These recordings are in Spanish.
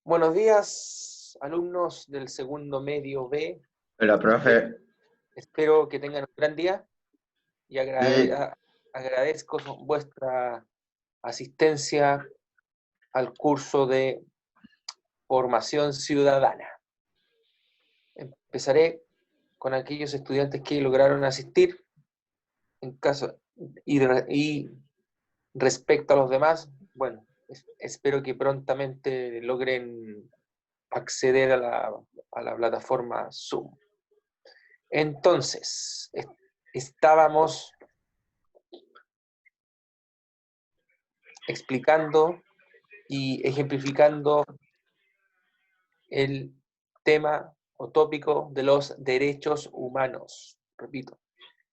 Buenos días, alumnos del segundo medio B. Hola, profe. Espero que tengan un gran día y Sí, agradezco vuestra asistencia al curso de formación ciudadana. Empezaré con aquellos estudiantes que lograron asistir y respecto a los demás, bueno, espero que prontamente logren acceder a la plataforma Zoom. Entonces, estábamos explicando y ejemplificando el tema o tópico de los derechos humanos. Repito,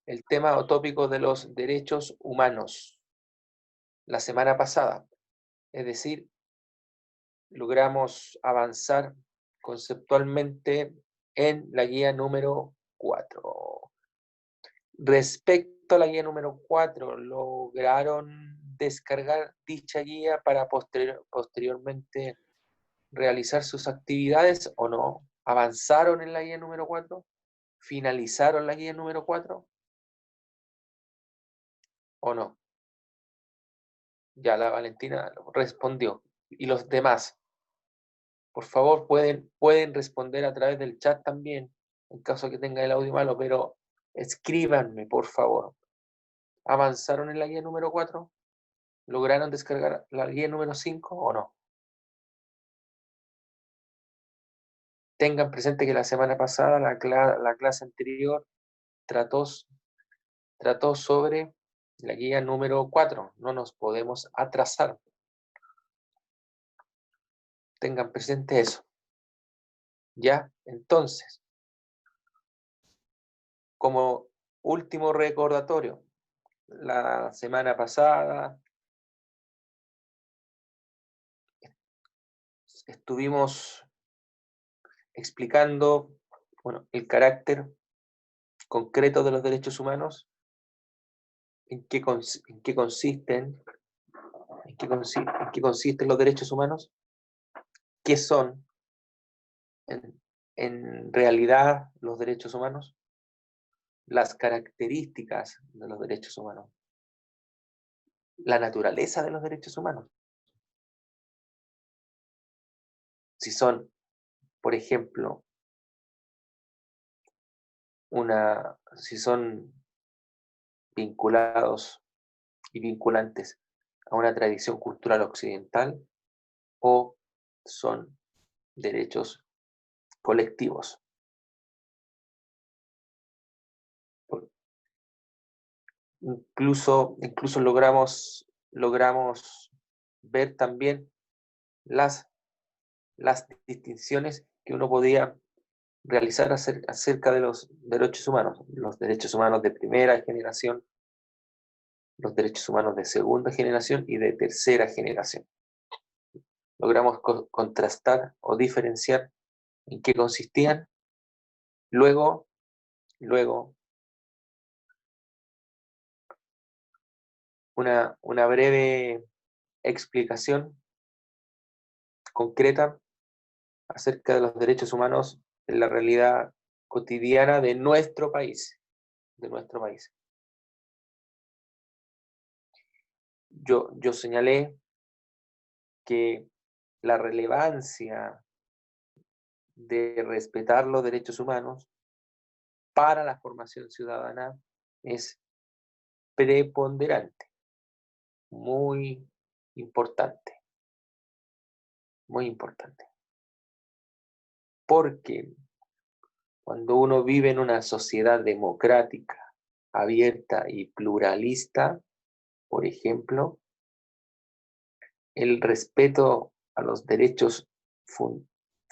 el tema o tópico de los derechos humanos la semana pasada. Es decir, logramos avanzar conceptualmente en la guía número 4. Respecto a la guía número 4, ¿lograron descargar dicha guía para posteriormente realizar sus actividades o no? ¿Avanzaron en la guía número 4? ¿Finalizaron la guía número 4 o no? Ya la Valentina respondió. ¿Y los demás? Por favor, pueden responder a través del chat también, en caso que tenga el audio malo, pero escríbanme, por favor. ¿Avanzaron en la guía número 4? ¿Lograron descargar la guía número 5 o no? Tengan presente que la semana pasada, la clase anterior, trató sobre la guía número 4. No nos podemos atrasar. Tengan presente eso. ¿Ya? Entonces, como último recordatorio, la semana pasada estuvimos explicando, bueno, el carácter concreto de los derechos humanos, en qué consisten, en qué consisten los derechos humanos, qué son en realidad los derechos humanos, las características de los derechos humanos, la naturaleza de los derechos humanos. Si son, por ejemplo, si son vinculados y vinculantes a una tradición cultural occidental o son derechos colectivos. Incluso logramos ver también las distinciones que uno podía realizar acerca de los derechos humanos de primera generación, los derechos humanos de segunda generación y de tercera generación. Logramos contrastar o diferenciar en qué consistían. Luego, una breve explicación concreta acerca de los derechos humanos en la realidad cotidiana de nuestro país. Yo señalé que la relevancia de respetar los derechos humanos para la formación ciudadana es preponderante, muy importante, muy importante. Porque cuando uno vive en una sociedad democrática, abierta y pluralista, por ejemplo, el respeto a los derechos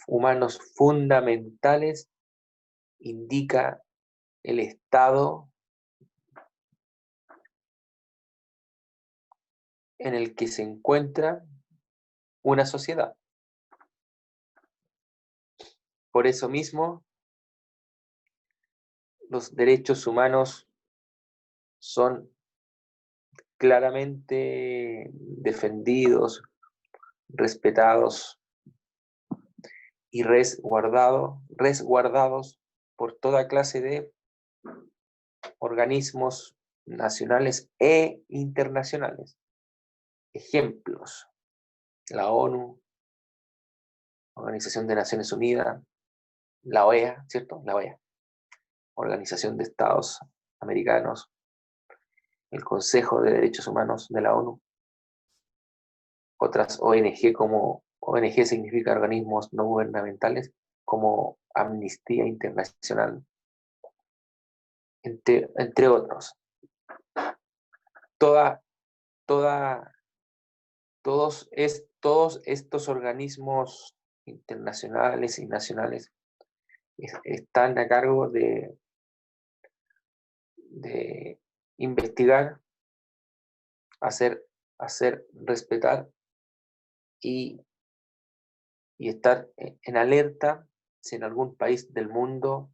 humanos fundamentales indica el estado en el que se encuentra una sociedad. Por eso mismo, los derechos humanos son claramente defendidos, respetados y resguardados por toda clase de organismos nacionales e internacionales. Ejemplos: la ONU, Organización de Naciones Unidas, la OEA, ¿cierto? La OEA, Organización de Estados Americanos, el Consejo de Derechos Humanos de la ONU, otras ONG como ONG significa organismos no gubernamentales, como Amnistía Internacional, entre otros. Todos estos organismos internacionales y nacionales están a cargo de investigar, hacer respetar y estar en alerta si en algún país del mundo,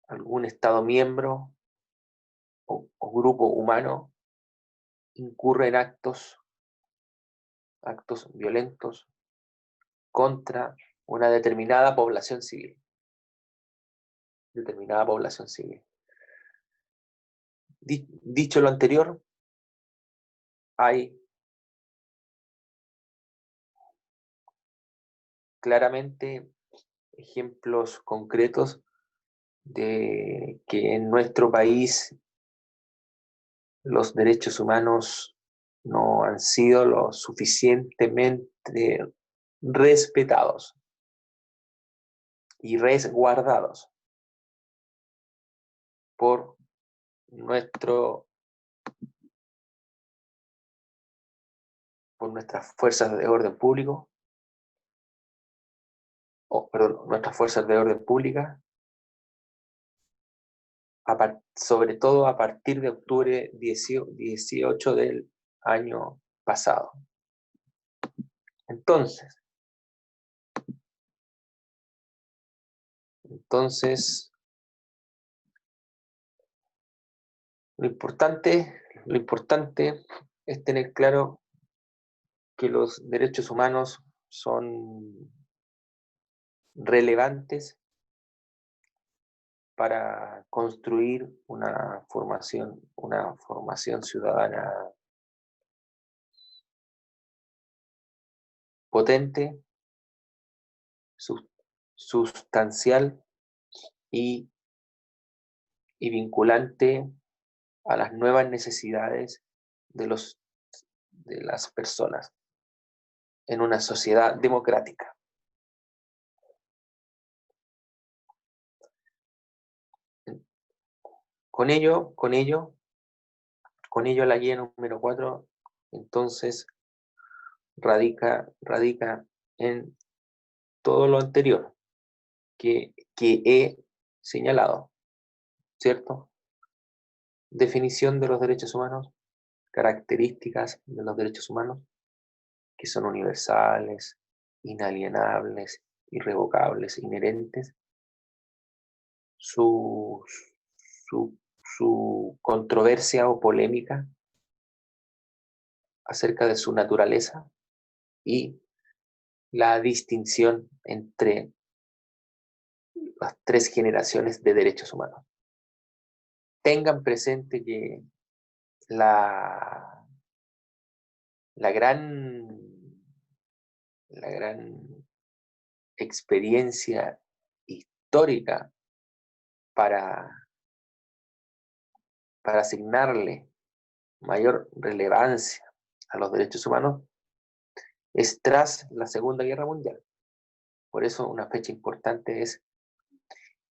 algún Estado miembro o grupo humano incurre en actos violentos contra una determinada población civil. Dicho lo anterior, hay claramente ejemplos concretos de que en nuestro país los derechos humanos no han sido lo suficientemente respetados y resguardados por nuestras fuerzas de orden público, nuestras fuerzas de orden pública, sobre todo a partir de octubre 18 del año pasado. Entonces, lo importante es tener claro que los derechos humanos son relevantes para construir una formación ciudadana potente, sustancial y vinculante a las nuevas necesidades de las personas en una sociedad democrática. Con ello, la guía número 4, entonces, radica en todo lo anterior que he señalado, ¿cierto? Definición de los derechos humanos, características de los derechos humanos, que son universales, inalienables, irrevocables, inherentes, su controversia o polémica acerca de su naturaleza y la distinción entre las 3 generaciones de derechos humanos. Tengan presente que la gran experiencia histórica para asignarle mayor relevancia a los derechos humanos es tras la Segunda Guerra Mundial. Por eso una fecha importante es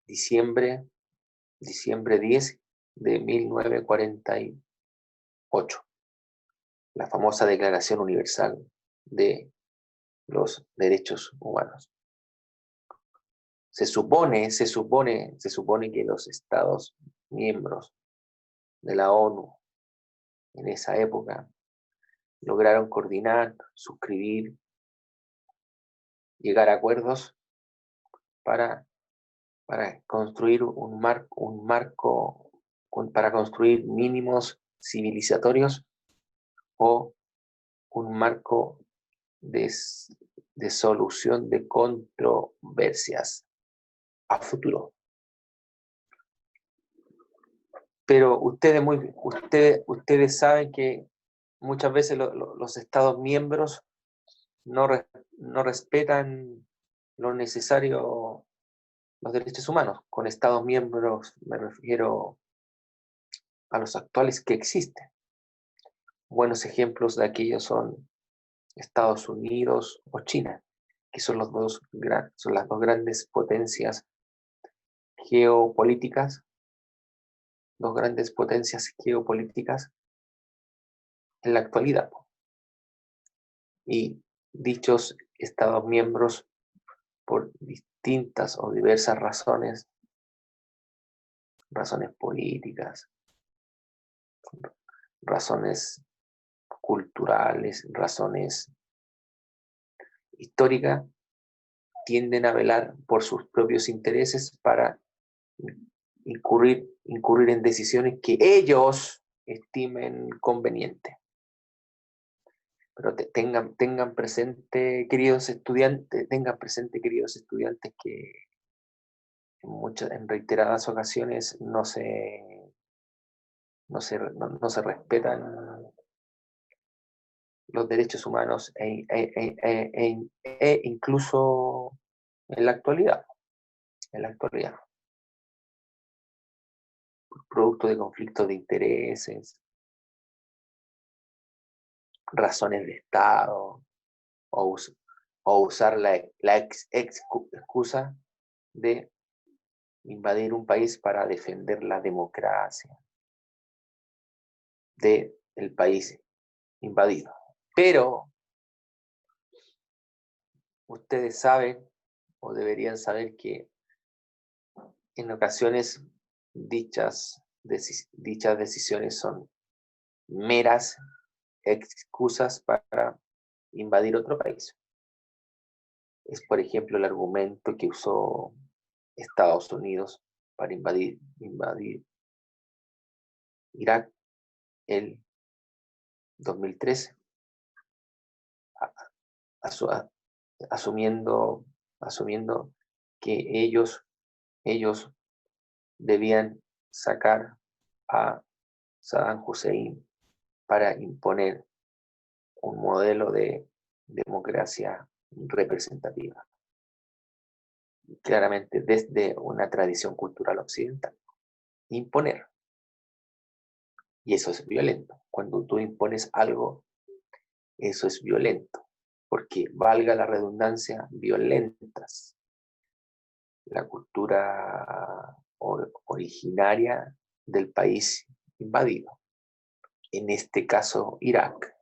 diciembre 10 de 1948, la famosa Declaración Universal de los Derechos Humanos. Se supone que los Estados miembros de la ONU en esa época lograron coordinar, suscribir, llegar a acuerdos para construir para construir mínimos civilizatorios o un marco de solución de controversias a futuro. Pero ustedes saben que muchas veces los Estados miembros no respetan lo necesario los derechos humanos. Con Estados miembros me refiero a los actuales que existen. Buenos ejemplos de aquellos son Estados Unidos o China, que son las dos grandes potencias geopolíticas, en la actualidad. Y dichos Estados miembros, por distintas o diversas razones políticas, razones culturales, razones históricas, tienden a velar por sus propios intereses para incurrir en decisiones que ellos estimen convenientes. Pero tengan presente, queridos estudiantes, que en reiteradas ocasiones no se respetan los derechos humanos incluso en la actualidad, producto de conflictos de intereses, razones de Estado, o usar la excusa de invadir un país para defender la democracia del país invadido. Pero ustedes saben, o deberían saber, que en ocasiones dichas decisiones son meras excusas para invadir otro país. Es, por ejemplo, el argumento que usó Estados Unidos para invadir Irak el 2013, asumiendo que ellos debían sacar a Saddam Hussein para imponer un modelo de democracia representativa, claramente desde una tradición cultural occidental. Imponer. Y eso es violento. Cuando tú impones algo, eso es violento, porque, valga la redundancia, violentas la cultura originaria del país invadido, en este caso Irak.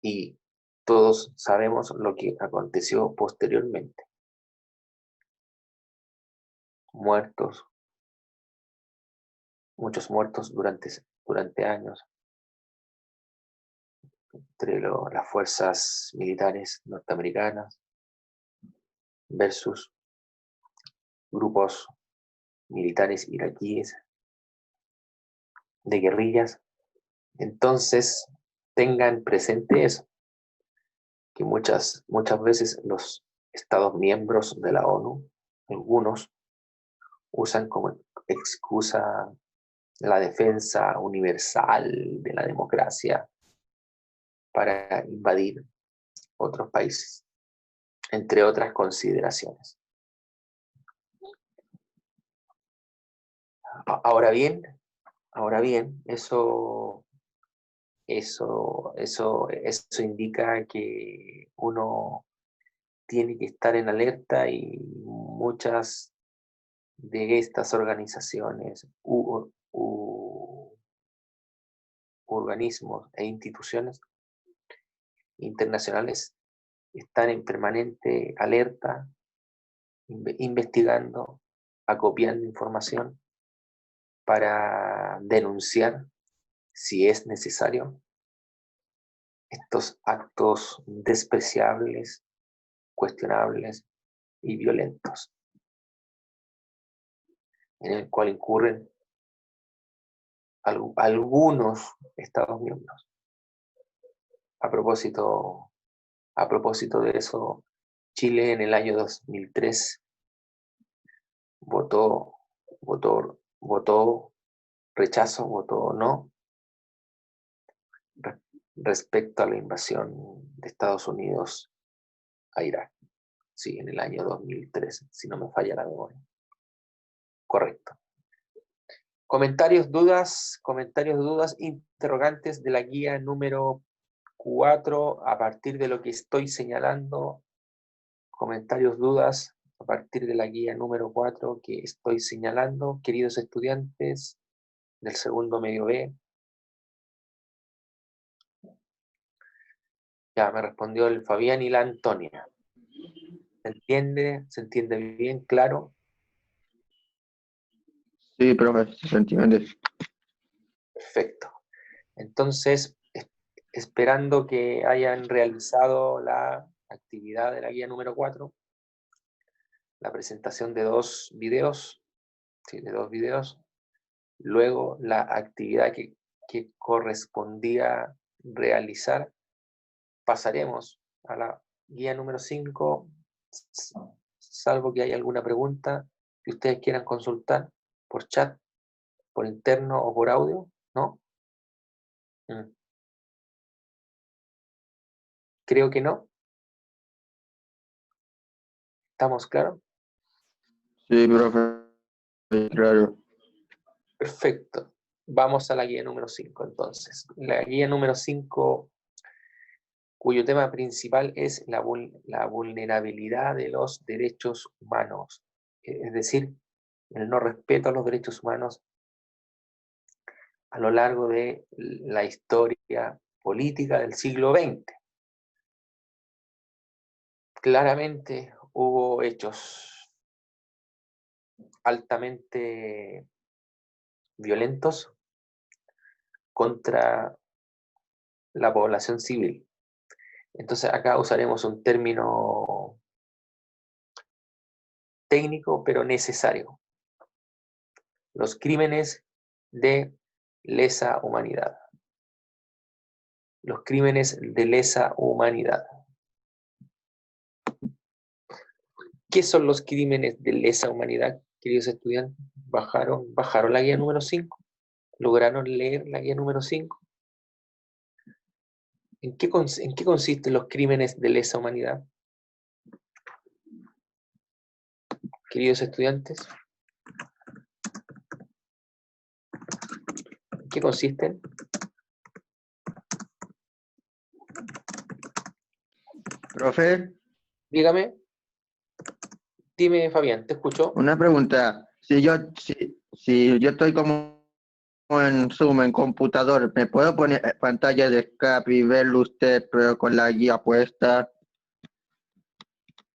Y todos sabemos lo que aconteció posteriormente. Muchos muertos durante años entre las fuerzas militares norteamericanas versus grupos militares iraquíes de guerrillas. Entonces, tengan presente eso, que muchas veces los Estados miembros de la ONU, algunos, usan como excusa la defensa universal de la democracia para invadir otros países, entre otras consideraciones. Ahora bien, eso indica que uno tiene que estar en alerta, y muchas de estas organizaciones, organismos e instituciones internacionales están en permanente alerta, investigando, acopiando información para denunciar, si es necesario, estos actos despreciables, cuestionables y violentos, en el cual incurren algunos Estados miembros. A propósito, A propósito de eso, Chile en el año 2003 votó rechazo, votó no respecto a la invasión de Estados Unidos a Irak. Sí, en el año 2003, si no me falla la memoria. Correcto. Comentarios, dudas, interrogantes de la guía número 4 a partir de lo que estoy señalando. Comentarios, dudas a partir de la guía número 4 que estoy señalando, queridos estudiantes del segundo medio B. Ya me respondió el Fabián y la Antonia. ¿Se entiende? ¿Se entiende bien? ¿Claro? Sí, profe, se entiende. Perfecto. Entonces, esperando que hayan realizado la actividad de la guía número 4, la presentación de 2 videos, sí, de 2 videos, luego la actividad que correspondía realizar, pasaremos a la guía número 5, salvo que haya alguna pregunta que ustedes quieran consultar por chat, por interno o por audio, ¿no? Creo que no. ¿Estamos claros? Sí, profe, claro. Perfecto. Vamos a la guía número 5 entonces. La guía número 5, cuyo tema principal es la vulnerabilidad de los derechos humanos, es decir, el no respeto a los derechos humanos a lo largo de la historia política del siglo XX. Claramente hubo hechos altamente violentos contra la población civil. Entonces acá usaremos un término técnico pero necesario. Los crímenes de lesa humanidad. Los crímenes de lesa humanidad. ¿Qué son los crímenes de lesa humanidad, queridos estudiantes? ¿Bajaron la guía número 5? ¿Lograron leer la guía número 5? ¿En qué consisten los crímenes de lesa humanidad? Queridos estudiantes, ¿en qué consisten? Profe, Dígame, dime Fabián, te escucho. una pregunta. Si yo estoy como en Zoom, en computador, ¿me puedo poner pantalla de escape y verlo usted, pero con la guía puesta?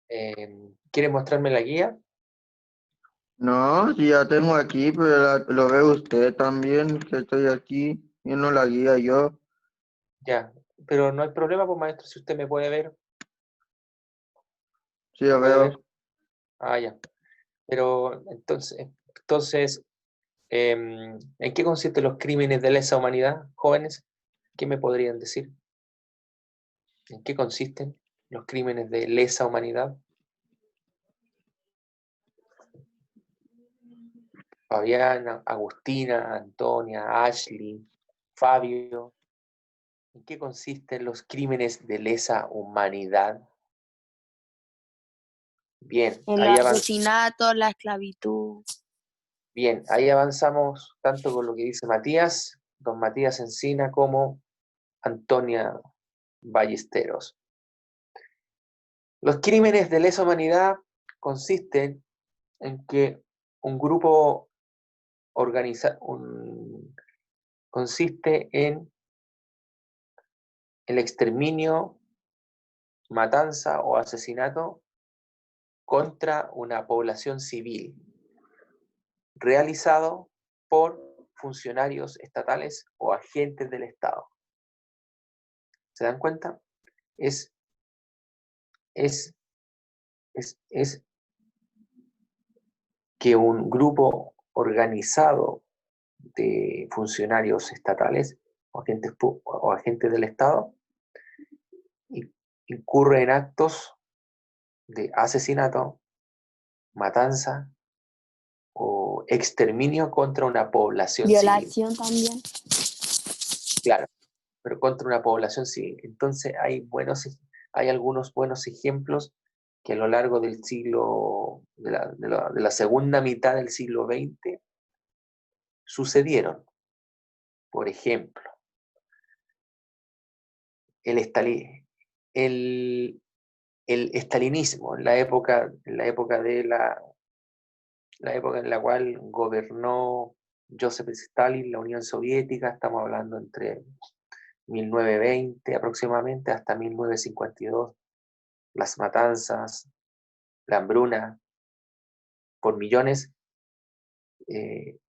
¿Quiere mostrarme la guía? No, si ya tengo aquí, pero lo ve usted también, que estoy aquí, y no la guía yo. Ya, pero no hay problema, pues maestro, si usted me puede ver, Sí, me lo puede ver. veo. Ah, ya. Pero entonces, ¿en qué consisten los crímenes de lesa humanidad, jóvenes? ¿Qué me podrían decir? ¿En qué consisten los crímenes de lesa humanidad? Fabiana, Agustina, Antonia, Ashley, Fabio. ¿En qué consisten los crímenes de lesa humanidad? Bien, El asesinato, la esclavitud. Bien, ahí avanzamos tanto con lo que dice Matías, don Matías Encina, como Antonia Ballesteros. Los crímenes de lesa humanidad consisten en que un grupo consiste en el exterminio, matanza o asesinato contra una población civil, realizado por funcionarios estatales o agentes del Estado. ¿Se dan cuenta? Es que un grupo organizado de funcionarios estatales o agentes del Estado incurre en actos de asesinato, matanza o exterminio contra una población civil. Violación también. Claro, pero contra una población civil. Entonces hay algunos buenos ejemplos que a lo largo del siglo, de la segunda mitad del siglo XX, sucedieron. Por ejemplo, el estalinismo, en la época en la cual gobernó Joseph Stalin, la Unión Soviética, estamos hablando entre 1920 aproximadamente hasta 1952, las matanzas, la hambruna por millones, el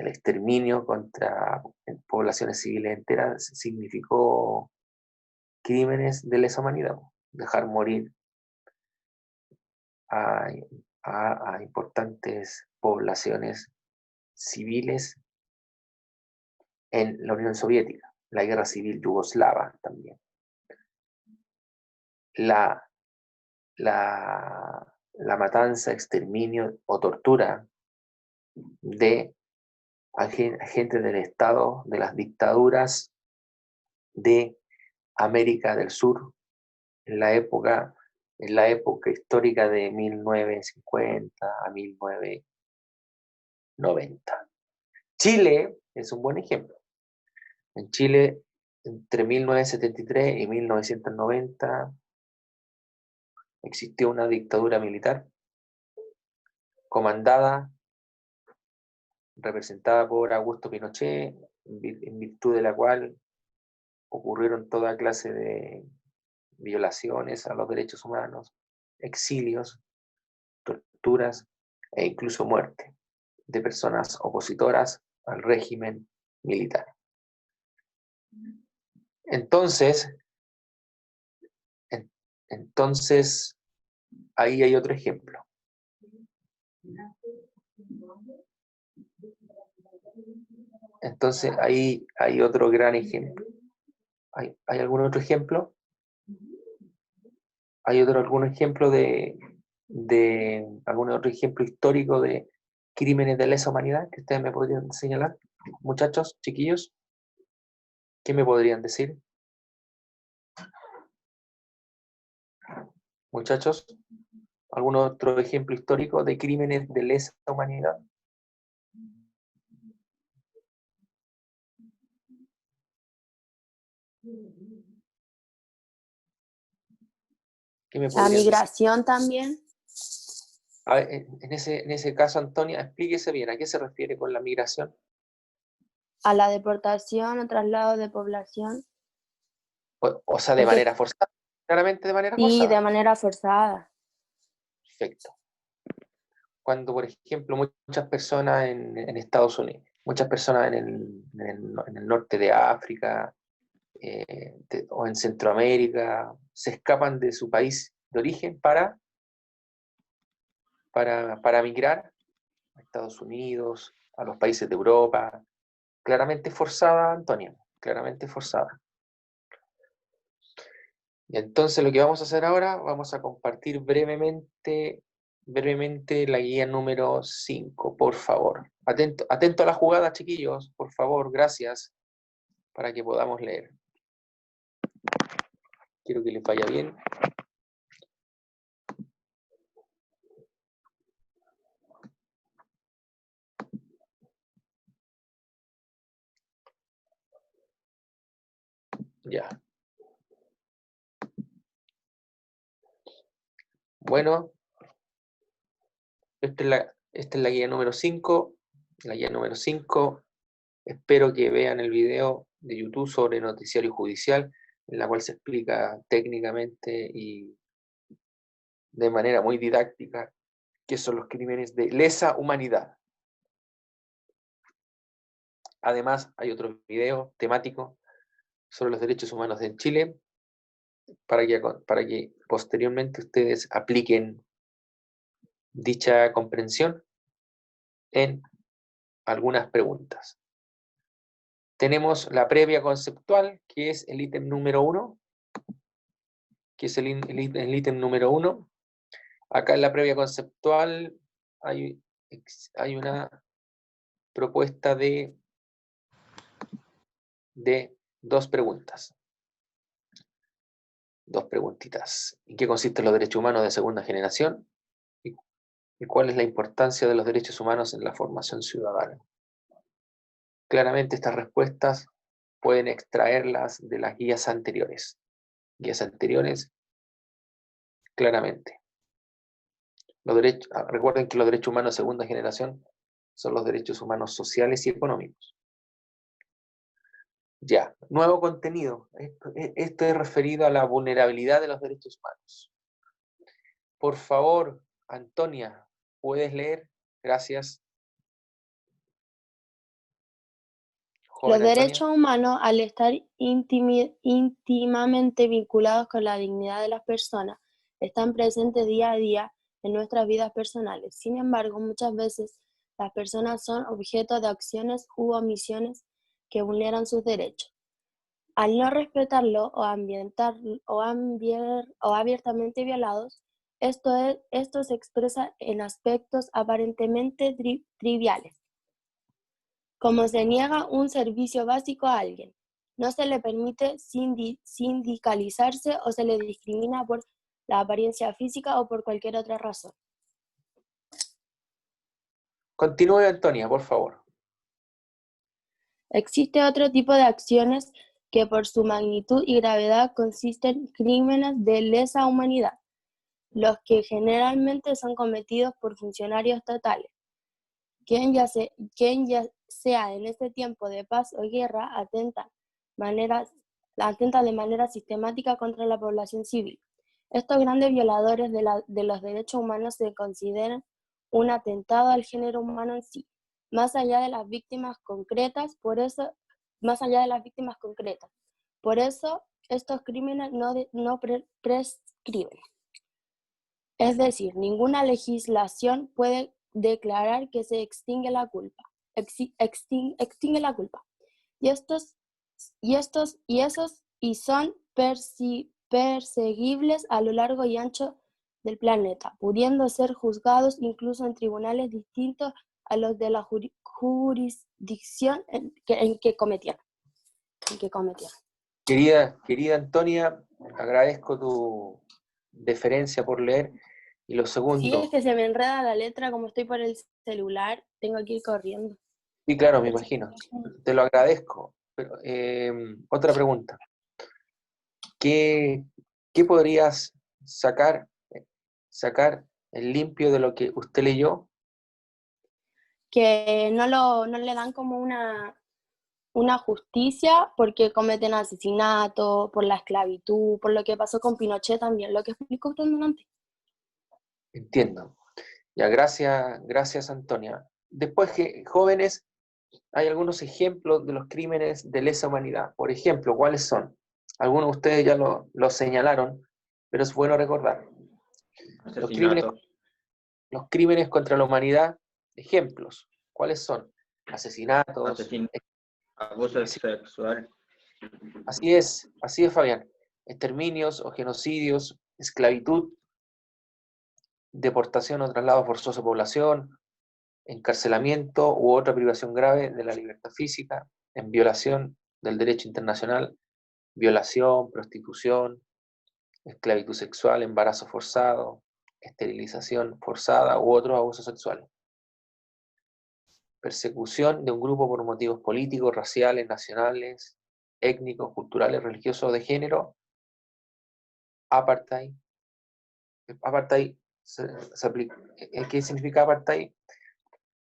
exterminio contra poblaciones civiles enteras significó crímenes de lesa humanidad, dejar morir a, a importantes poblaciones civiles en la Unión Soviética, la guerra civil yugoslava también. La matanza, exterminio o tortura de agentes del Estado, de las dictaduras de América del Sur en la época histórica de 1950 a 1990. Chile es un buen ejemplo. En Chile, entre 1973 y 1990, existió una dictadura militar comandada, representada por Augusto Pinochet, en virtud de la cual ocurrieron toda clase de violaciones a los derechos humanos, exilios, torturas e incluso muerte de personas opositoras al régimen militar. Entonces, ahí hay otro ejemplo. Entonces, ahí hay otro gran ejemplo. ¿Hay algún otro ejemplo? ¿Hay algún ejemplo algún otro ejemplo histórico de crímenes de lesa humanidad que ustedes me podrían señalar? Muchachos, chiquillos, ¿qué me podrían decir? Muchachos, ¿algún otro ejemplo histórico de crímenes de lesa humanidad? ¿Qué me La podrían decir? migración también. A ver, en ese caso, Antonia, explíquese bien, ¿a qué se refiere con la migración? A la deportación o traslado de población. O sea, de Porque manera forzada, claramente de manera sí, forzada. de manera forzada. Perfecto. Cuando, por ejemplo, muchas personas en Estados Unidos, muchas personas en el norte de África o en Centroamérica se escapan de su país de origen para migrar a Estados Unidos, a los países de Europa. Claramente forzada, Antonio, claramente forzada. Y entonces lo que vamos a hacer ahora, vamos a compartir brevemente la guía número 5, por favor. Atento a la jugada, chiquillos, por favor, gracias, para que podamos leer. Quiero que les vaya bien. Ya. Bueno, esta es la guía número 5. La guía número 5. Espero que vean el video de YouTube sobre noticiario judicial, en la cual se explica técnicamente y de manera muy didáctica qué son los crímenes de lesa humanidad. Además, hay otro video temático sobre los derechos humanos en Chile para que posteriormente ustedes apliquen dicha comprensión en algunas preguntas. Tenemos la previa conceptual, que es el ítem número 1. que es el ítem número 1. Acá en la previa conceptual hay una propuesta de 2 preguntas. 2 preguntitas. ¿En qué consisten los derechos humanos de segunda generación? ¿Y cuál es la importancia de los derechos humanos en la formación ciudadana? Claramente estas respuestas pueden extraerlas de las guías anteriores. Guías anteriores, claramente. Recuerden que los derechos humanos de segunda generación son los derechos humanos sociales y económicos. Ya, nuevo contenido. Esto es referido a la vulnerabilidad de los derechos humanos. Por favor, Antonia, ¿puedes leer? Gracias. Joven Los Antonia. derechos humanos, al estar íntimamente vinculados con la dignidad de las personas, están presentes día a día en nuestras vidas personales. Sin embargo, muchas veces las personas son objeto de acciones u omisiones que vulneran sus derechos. Al no respetarlo o abiertamente violados, esto se expresa en aspectos aparentemente triviales, como se niega un servicio básico a alguien, no se le permite sindicalizarse o se le discrimina por la apariencia física o por cualquier otra razón. Continúe, Antonia, por favor. Existe otro tipo de acciones que por su magnitud y gravedad consisten en crímenes de lesa humanidad, los que generalmente son cometidos por funcionarios estatales, quien ya sea en este tiempo de paz o guerra, atenta de manera sistemática contra la población civil. Estos grandes violadores de los derechos humanos se consideran un atentado al género humano en sí, más allá de las víctimas concretas. Por eso, estos crímenes no prescriben. Es decir, ninguna legislación puede declarar que se extingue la culpa. Extingue la culpa. Y son perseguibles a lo largo y ancho del planeta, pudiendo ser juzgados incluso en tribunales distintos a los de la jurisdicción en que cometieron. Querida Antonia, agradezco tu deferencia por leer. Y lo segundo... Sí, es que se me enreda la letra, como estoy por el celular, tengo que ir corriendo. Sí, claro, me imagino. Te lo agradezco. Pero, otra pregunta. ¿Qué podrías sacar en limpio de lo que usted leyó? Que no le dan como una justicia porque cometen asesinato, por la esclavitud, por lo que pasó con Pinochet también, lo que explicó usted antes. Entiendo. Ya, gracias Antonia. Después, jóvenes, hay algunos ejemplos de los crímenes de lesa humanidad. Por ejemplo, ¿cuáles son? Algunos de ustedes ya lo señalaron, pero es bueno recordar. Los crímenes contra la humanidad, ejemplos. ¿Cuáles son? Asesinatos. Abuso sexual. Así es, Fabián. Exterminios o genocidios, esclavitud, deportación o traslado forzoso de población, encarcelamiento u otra privación grave de la libertad física, en violación del derecho internacional, violación, prostitución, esclavitud sexual, embarazo forzado, esterilización forzada u otros abusos sexuales. Persecución de un grupo por motivos políticos, raciales, nacionales, étnicos, culturales, religiosos, de género. Apartheid. ¿Qué significa apartheid?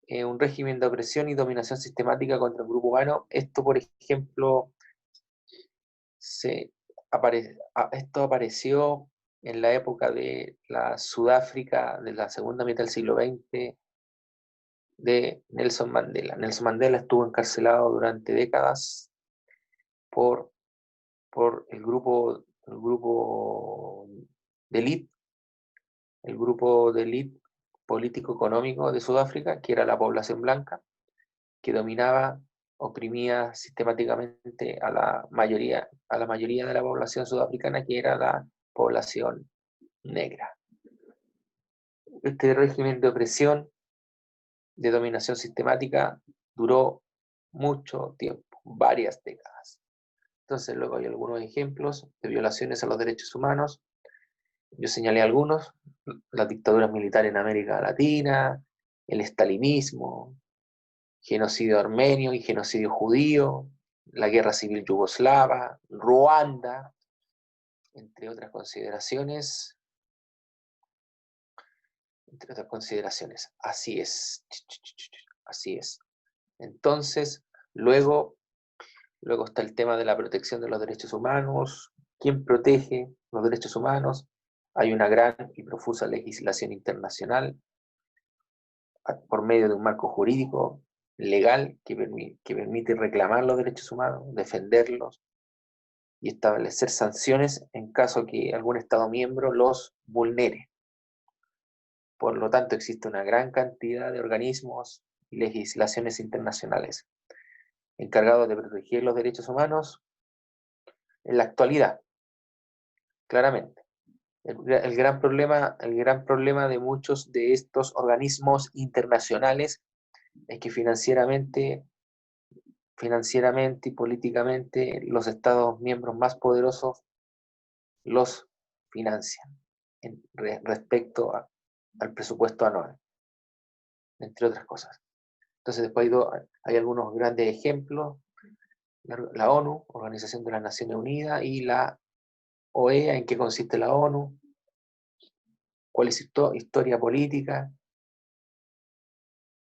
Un régimen de opresión y dominación sistemática contra un grupo humano. Esto, por ejemplo, esto apareció en la época de la Sudáfrica de la segunda mitad del siglo XX de Nelson Mandela. Nelson Mandela estuvo encarcelado durante décadas por el grupo de élite, político-económico de Sudáfrica, que era la población blanca, que dominaba, oprimía sistemáticamente a la mayoría de la población sudafricana, que era la población negra. Este régimen de opresión, de dominación sistemática, duró mucho tiempo, varias décadas. Entonces luego hay algunos ejemplos de violaciones a los derechos humanos. Yo señalé algunos: las dictaduras militares en América Latina, el estalinismo, genocidio armenio y genocidio judío, la guerra civil yugoslava, Ruanda, entre otras consideraciones. Así es. Así es. Entonces, luego está el tema de la protección de los derechos humanos. ¿Quién protege los derechos humanos? Hay una gran y profusa legislación internacional por medio de un marco jurídico legal que permite reclamar los derechos humanos, defenderlos y establecer sanciones en caso que algún Estado miembro los vulnere. Por lo tanto, existe una gran cantidad de organismos y legislaciones internacionales encargados de proteger los derechos humanos en la actualidad, claramente. El gran problema de muchos de estos organismos internacionales es que financieramente y políticamente los Estados miembros más poderosos los financian respecto al presupuesto anual, entre otras cosas. Entonces después hay algunos grandes ejemplos: la ONU, Organización de las Naciones Unidas, y la OEA. ¿En qué consiste la ONU? ¿Cuál es su historia política?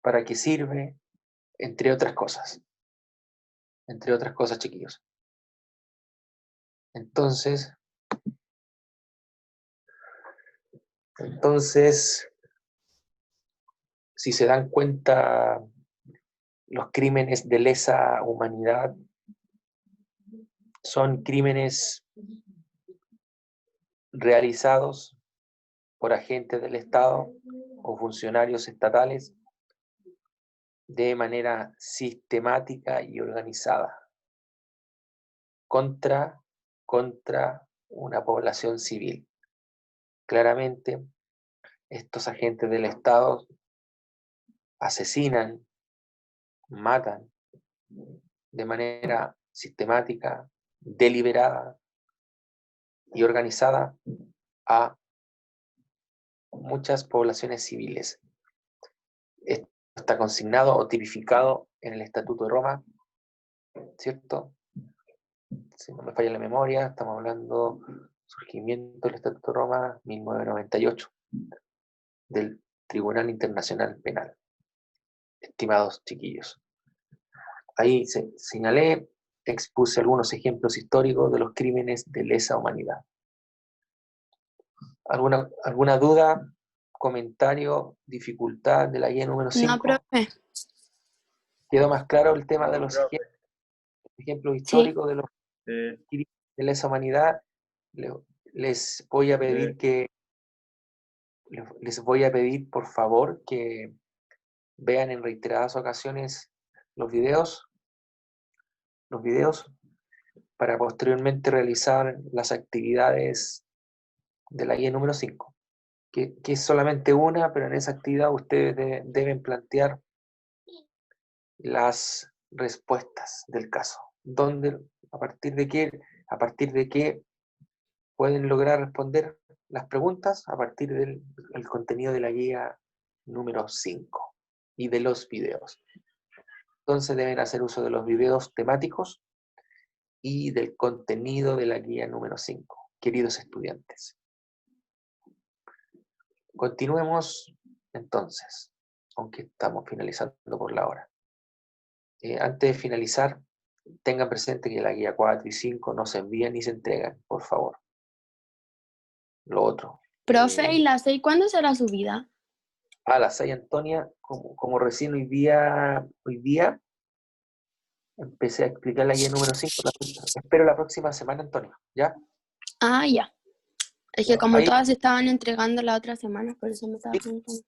¿Para qué sirve? Entre otras cosas. Entre otras cosas, chiquillos. Entonces, si se dan cuenta, los crímenes de lesa humanidad son crímenes realizados por agentes del Estado o funcionarios estatales de manera sistemática y organizada contra una población civil. Claramente, estos agentes del Estado asesinan, matan de manera sistemática, deliberada y organizada a muchas poblaciones civiles. Esto está consignado o tipificado en el Estatuto de Roma, ¿cierto? Si no me falla la memoria, estamos hablando surgimiento del Estatuto de Roma, 1998, del Tribunal Internacional Penal. Estimados chiquillos, ahí señalé, expuse algunos ejemplos históricos de los crímenes de lesa humanidad. ¿Alguna duda, comentario, dificultad de la guía número 5? No, profe. ¿Quedó más claro el tema de los ejemplos históricos de los crímenes de lesa humanidad? Les voy a pedir por favor que vean en reiteradas ocasiones los videos para posteriormente realizar las actividades de la guía número 5, que es solamente una, pero en esa actividad ustedes deben plantear las respuestas del caso, a partir de qué pueden lograr responder las preguntas a partir del contenido de la guía número 5 y de los videos. Entonces deben hacer uso de los videos temáticos y del contenido de la guía número 5, queridos estudiantes. Continuemos entonces, aunque estamos finalizando por la hora. Antes de finalizar, tengan presente que la guía 4 y 5 no se envían ni se entregan, por favor. Lo otro. Profe, ¿y la 6 cuándo será subida? A las 6, Antonia, como recién hoy día empecé a explicar la guía número 5, espero la próxima semana, Antonia, ¿ya? Ah, ya. Es que como Ahí todas se estaban entregando la otra semana, por eso me estaba preguntando.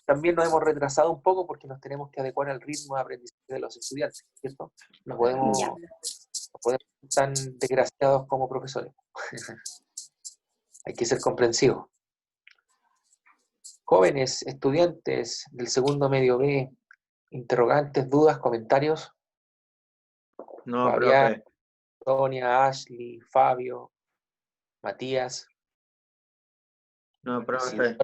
también nos hemos retrasado un poco porque nos tenemos que adecuar al ritmo de aprendizaje de los estudiantes, ¿cierto? No podemos ser tan desgraciados como profesores. Hay que ser comprensivo. Jóvenes, estudiantes del segundo medio B, interrogantes, dudas, comentarios. No, Fabián, profe. Sonia, Ashley, Fabio, Matías, No, profe.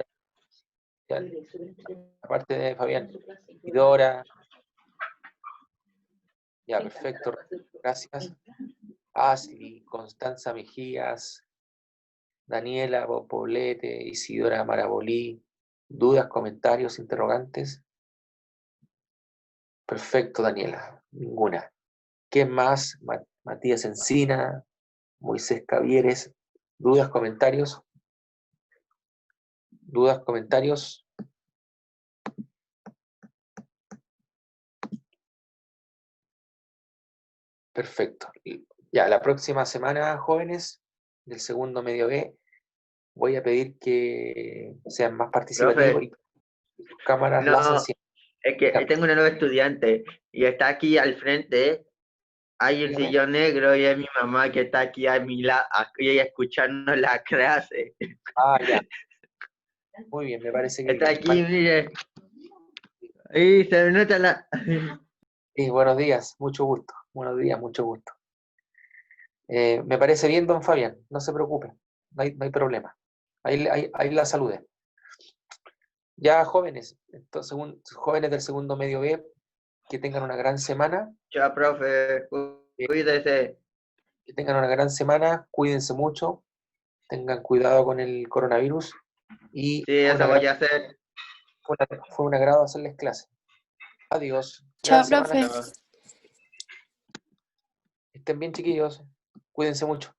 Isidora, aparte de Fabián, Isidora. Ya, perfecto, gracias. Ashley, Constanza Mejías, Daniela Poblete, Isidora Marabolí. ¿Dudas, comentarios, interrogantes? Perfecto, Daniela, ninguna. ¿Quién más? Matías Encina, Moisés Cavieres. ¿Dudas, comentarios? ¿Dudas, comentarios? Perfecto. Ya, la próxima semana, jóvenes del segundo medio B, voy a pedir que sean más participativos Profe, y sus cámaras las no, enciendan. es que Dígame, tengo una nueva estudiante y está aquí al frente. Hay un dígame. sillón negro y es mi mamá que está aquí a mi lado, aquí escuchando la clase. Ah, ya. Muy bien, me parece que Está bien. aquí, mire. Y se nota la... Sí, buenos días, mucho gusto. Buenos días, mucho gusto. Me parece bien, don Fabián, no se preocupe, no hay problema. Ahí la saludé. Ya, jóvenes, entonces, jóvenes del segundo medio B, que tengan una gran semana, Chao, profe. eh, Cuídese. que tengan una gran semana, cuídense mucho, tengan cuidado con el coronavirus y Sí, eso voy a hacer. fue un agrado hacerles clase. Adiós, gran Chao, semana, profe. Chao. estén bien chiquillos, cuídense mucho.